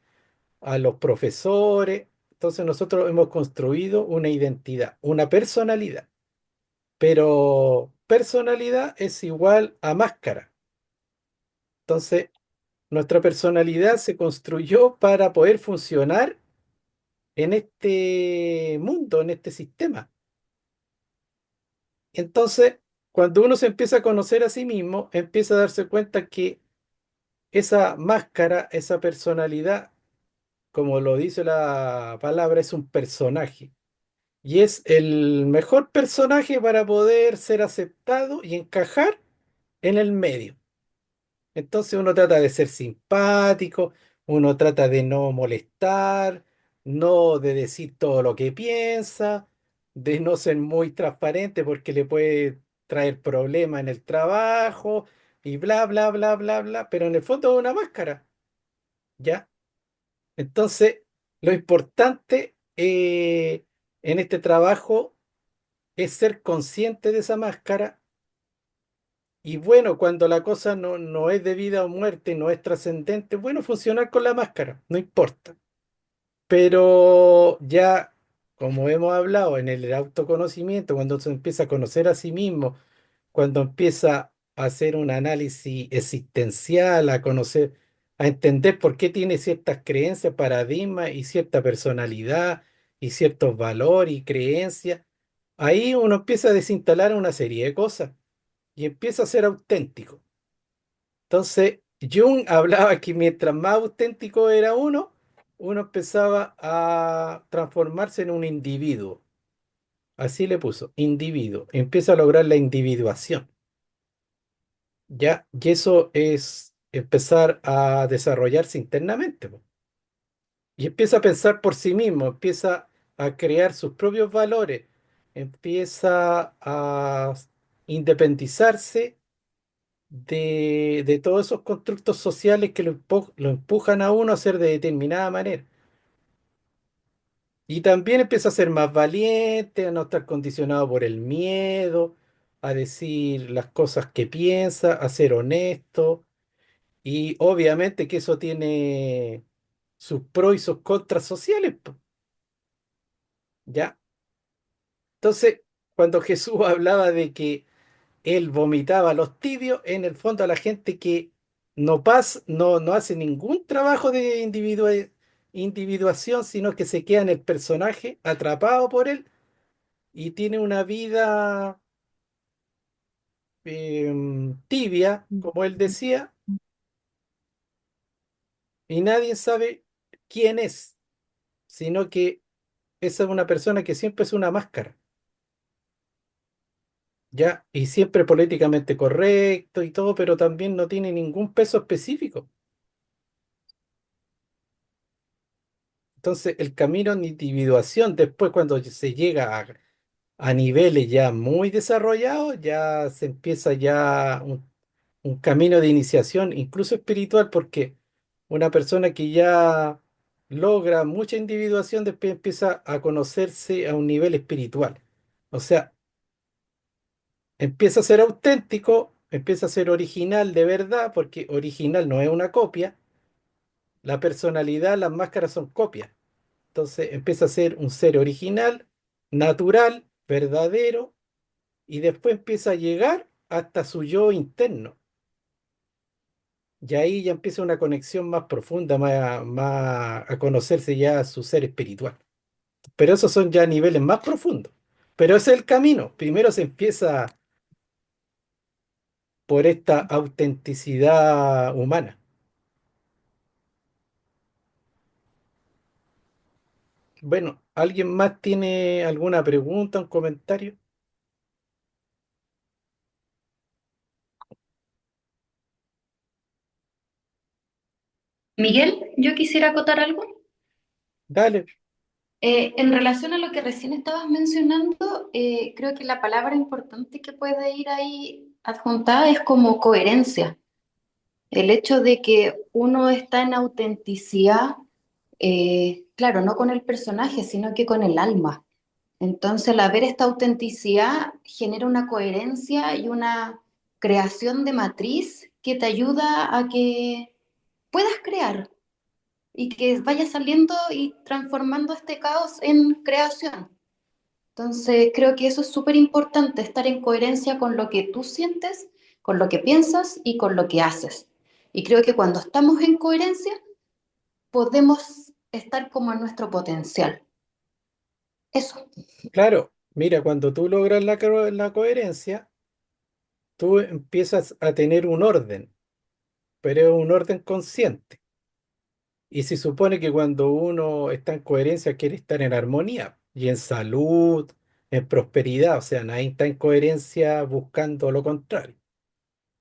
a los profesores. Entonces nosotros hemos construido una identidad, una personalidad. Pero personalidad es igual a máscara. Entonces nuestra personalidad se construyó para poder funcionar en este mundo, en este sistema. Entonces, cuando uno se empieza a conocer a sí mismo, empieza a darse cuenta que esa máscara, esa personalidad, como lo dice la palabra, es un personaje. Y es el mejor personaje para poder ser aceptado y encajar en el medio. Entonces uno trata de ser simpático, uno trata de no molestar, no de decir todo lo que piensa, de no ser muy transparente porque le puede traer problemas en el trabajo y bla, bla, bla, bla, bla, pero en el fondo es una máscara, ¿ya? Entonces, lo importante en este trabajo es ser consciente de esa máscara y bueno, cuando la cosa no es de vida o muerte, no es trascendente, bueno, funcionar con la máscara, no importa. Pero ya, como hemos hablado en el autoconocimiento, cuando se empieza a conocer a sí mismo, cuando empieza a hacer un análisis existencial, a conocer, a entender por qué tiene ciertas creencias, paradigmas y cierta personalidad y ciertos valores y creencias, ahí uno empieza a desinstalar una serie de cosas y empieza a ser auténtico. Entonces, Jung hablaba que mientras más auténtico era uno empezaba a transformarse en un individuo. Así le puso, individuo. Empieza a lograr la individuación. ¿Ya? Y eso es empezar a desarrollarse internamente, po. Y empieza a pensar por sí mismo, empieza a crear sus propios valores, empieza a independizarse de todos esos constructos sociales que lo empujan a uno a ser de determinada manera. Y también empieza a ser más valiente, a no estar condicionado por el miedo, a decir las cosas que piensa, a ser honesto. Y obviamente que eso tiene sus pros y sus contras sociales, po, ¿ya? Entonces, cuando Jesús hablaba de que él vomitaba a los tibios, en el fondo a la gente que no hace ningún trabajo de individuación, sino que se queda en el personaje, atrapado por él, y tiene una vida tibia, como él decía, y nadie sabe quién es, sino que esa es una persona que siempre es una máscara, ¿ya? Y siempre políticamente correcto y todo, pero también no tiene ningún peso específico. Entonces, el camino de individuación, después cuando se llega a niveles ya muy desarrollados, ya se empieza ya un camino de iniciación, incluso espiritual, porque una persona que ya logra mucha individuación después empieza a conocerse a un nivel espiritual. O sea, empieza a ser auténtico, empieza a ser original de verdad, porque original no es una copia. La personalidad, las máscaras son copias. Entonces empieza a ser un ser original, natural, verdadero, y después empieza a llegar hasta su yo interno. Y ahí ya empieza una conexión más profunda, más a conocerse ya a su ser espiritual. Pero esos son ya niveles más profundos. Pero ese es el camino. Primero se empieza por esta autenticidad humana. Bueno, ¿alguien más tiene alguna pregunta, un comentario? Miguel, yo quisiera acotar algo. Dale. En relación a lo que recién estabas mencionando, creo que la palabra importante que puede ir ahí adjuntada es como coherencia. El hecho de que uno está en autenticidad, claro, no con el personaje, sino que con el alma. Entonces, al haber esta autenticidad, genera una coherencia y una creación de matriz que te ayuda a que puedas crear y que vaya saliendo y transformando este caos en creación. Entonces, creo que eso es súper importante, estar en coherencia con lo que tú sientes, con lo que piensas y con lo que haces. Y creo que cuando estamos en coherencia, podemos estar como en nuestro potencial. Eso. Claro, mira, cuando tú logras la coherencia, tú empiezas a tener un orden, pero es un orden consciente. Y se supone que cuando uno está en coherencia quiere estar en armonía y en salud, en prosperidad, o sea, nadie está en coherencia buscando lo contrario.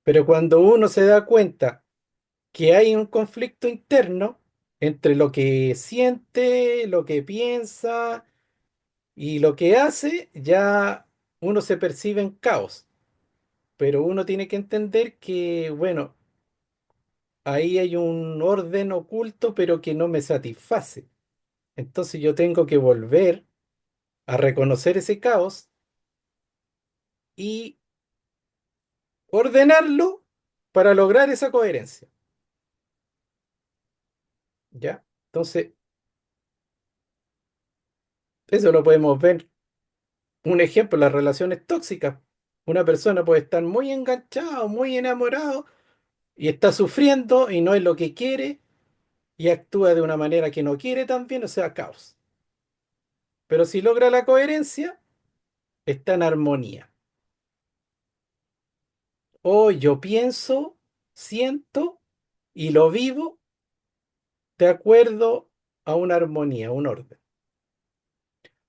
Pero cuando uno se da cuenta que hay un conflicto interno entre lo que siente, lo que piensa y lo que hace, ya uno se percibe en caos. Pero uno tiene que entender que, bueno, ahí hay un orden oculto, pero que no me satisface. Entonces yo tengo que volver a reconocer ese caos y ordenarlo para lograr esa coherencia. ¿Ya? Entonces, eso lo podemos ver. Un ejemplo, las relaciones tóxicas. Una persona puede estar muy enganchado, muy enamorado y está sufriendo y no es lo que quiere y actúa de una manera que no quiere también, o sea, caos. Pero si logra la coherencia, está en armonía. O yo pienso, siento y lo vivo de acuerdo a una armonía, un orden.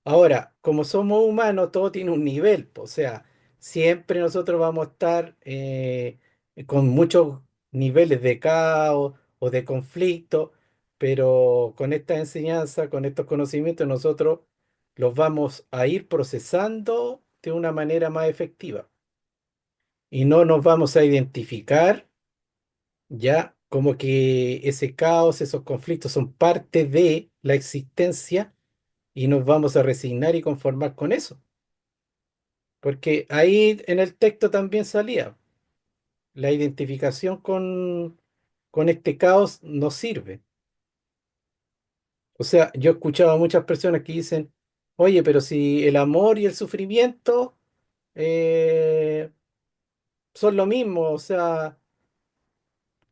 Ahora, como somos humanos, todo tiene un nivel, po, o sea, siempre nosotros vamos a estar con muchos niveles de caos o de conflicto, pero con esta enseñanza, con estos conocimientos, nosotros los vamos a ir procesando de una manera más efectiva y no nos vamos a identificar ya como que ese caos, esos conflictos son parte de la existencia y nos vamos a resignar y conformar con eso. Porque ahí en el texto también salía, la identificación con este caos no sirve. O sea, yo he escuchado a muchas personas que dicen, oye, pero si el amor y el sufrimiento eh, son lo mismo, o sea,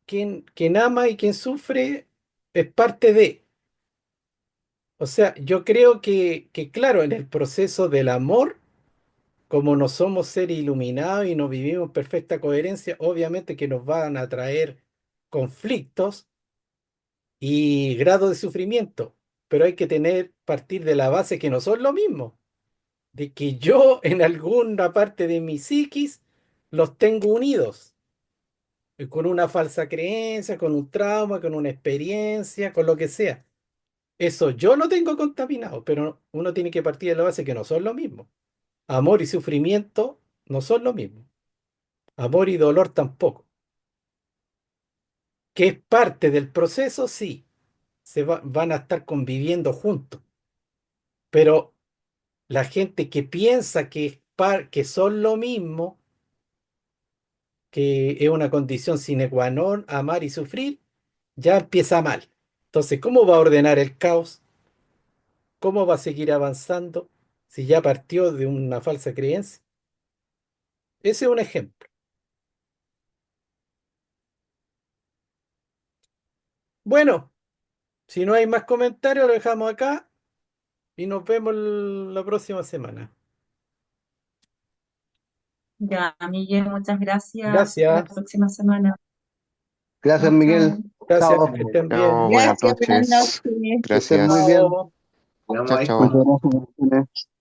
quien ama y quien sufre es parte de. O sea, yo creo que claro, en el proceso del amor, como no somos seres iluminados y no vivimos en perfecta coherencia, obviamente que nos van a traer conflictos y grados de sufrimiento, pero hay que partir de la base que no son lo mismo, de que yo en alguna parte de mi psiquis los tengo unidos, con una falsa creencia, con un trauma, con una experiencia, con lo que sea. Eso yo lo tengo contaminado, pero uno tiene que partir de la base que no son lo mismo. Amor y sufrimiento no son lo mismo. Amor y dolor tampoco. Que es parte del proceso, sí, van a estar conviviendo juntos, pero la gente que piensa que son lo mismo, que es una condición sine qua non, amar y sufrir, ya empieza mal. Entonces, ¿cómo va a ordenar el caos? ¿Cómo va a seguir avanzando si ya partió de una falsa creencia? Ese es un ejemplo. Bueno, si no hay más comentarios, lo dejamos acá y nos vemos la próxima semana. Ya, Miguel, muchas gracias. Hasta la Gracias, próxima semana. Gracias, Chao, Miguel. chao. gracias, Chao. que estén bien. No, buenas Gracias, buenas noches. noches. Que estén muy Gracias. bien. Chao. Chao, Muchas chao. gracias.